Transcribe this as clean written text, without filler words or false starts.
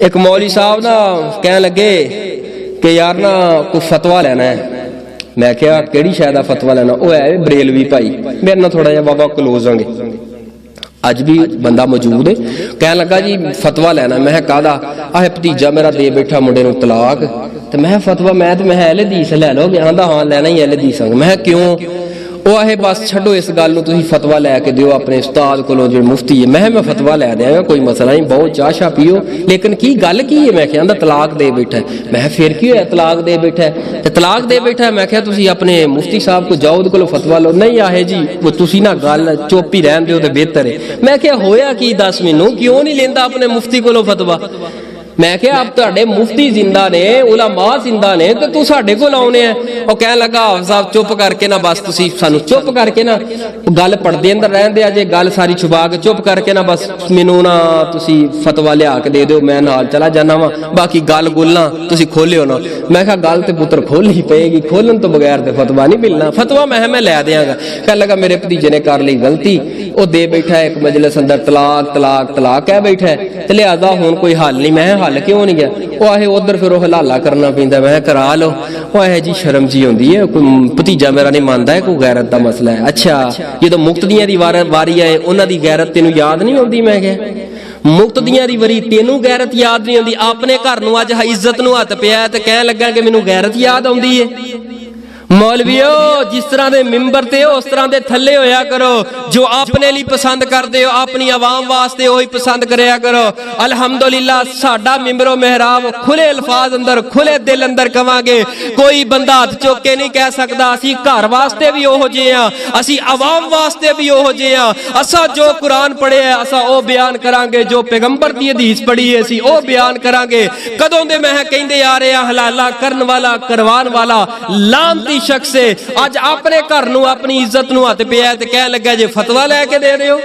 एक मौली साहब ना कह लगे कि यार ना कोई फतवा लेना है। मैं क्या केड़ी शायद फतवा लेना, वो है बरेलवी भाई, मेरे ना थोड़ा जिहा बाबा क्लोज होंगे, अज भी बंदा मौजूद है। कह लगा जी फतवा लेना। मैं कहदा आह भतीजा मेरा दे बैठा मुंडे नूं तलाक, तो मैं फतवा मैं एल हदीस लै लोगे? आंदा हाँ लैना ही एल हदीस। मैं क्यों? वो आहे बस छड्डो इस गल नूं, तुसीं फतवा लैके दिओ अपने उस्ताद कोलों जो मुफ्ती है। मैं फतवा लै देंगा, कोई मसला नहीं, बहुत चाह शाह पियो, लेकिन की गल की है? मैं क्या तलाक दे बैठा है। मैं फिर की होया तलाक दे बैठा है? तो तलाक दे बैठा है। मैं क्या तुसीं अपने मुफ्ती साहब को जाओ, उहदे कोलों फतवा लो। नहीं आहे जी वो तुसीं ना गल चुप ही रहन दिओ ते बेहतर है। मैं क्या होया की दस मैनूं, क्यों नहीं लेंदा अपने मुफ्ती कोलों फतवा? मैं क्या अब तुहाडे मुफ्ती जिंदा ने, उलमा जिंदा ने, तो तू साडे कोल आउणे है। वो कह लगा हाफिज़ साहब चुप करके ना बस तुसीं सानू चुप करके ना गल पढ़दे अंदर रहन दे, जे गल सारी छुपा के चुप करके ना बस मैनू ना तुसीं फतवा लिया के दे दिओ, मैं नाल चला जाना वा, बाकी गल गुल ना तुसीं खोलिओ ना। मैं कहा गल ते पुत्र खोलनी पेगी, खोलन तो बगैर ते फतवा नहीं मिलना। फतवा मैं लै देंगा। कह लगा मेरे भतीजे ने कर ली गलती, वो दे बैठा है एक मजलिस अंदर तलाक तलाक तलाक कह बैठा है, ते लिहाजा हुण कोई हल नहीं। मैं हल क्यों नहीं गया? वो आहे उधर फिर वो हलाला करना पैंदा। मैं करा लो। वो आहे जी शर्म जी होंदी है, कोई भतीजा मेरा नहीं मानता है, कोई गैरत का मसला है। अच्छा जो मुफ्त दियां दी वारी है, उन्हां दी गैरत तेनू याद नहीं आउंदी? मैं क्या मुफ्त दियां दी वारी तेनू गैरत याद नहीं आउंदी? अपने घर नूं अज इज्जत नूं हत्थ पिया ते कहण लगा कि मैनू गैरत याद आउंदी है। मौलवीओ जिस तरह के मिंबर ते उस तरह के थले होया करो, जो अपने लिए पसंद करते हो अपनी आवाम वास्ते वही पसंद करया करो। अल्हम्दुलिल्लाह साडा मिंबरो मेहराब खुले अल्फाज अंदर खुले दिल अंदर कवांगे, कोई बंदा हथ चुक के नहीं कह सकता असी घर वास्ते भी ओहो जे हां, असी आवाम वास्ते भी ओहो जे हां। असा जो कुरान पढ़े है असा ओ बयान करांगे, जो पैगंबर दी हदीस पढ़ी है असी ओ बयान करांगे। कदों दे मैं कहंदे आ रहे हां हलाला करन वाला करवान वाला लानती शख्स है, अज अपने घर नूं अपनी इज्जत नूं हत्थ पिया ते कह लगा जे फतवा लैके दे रहे हो।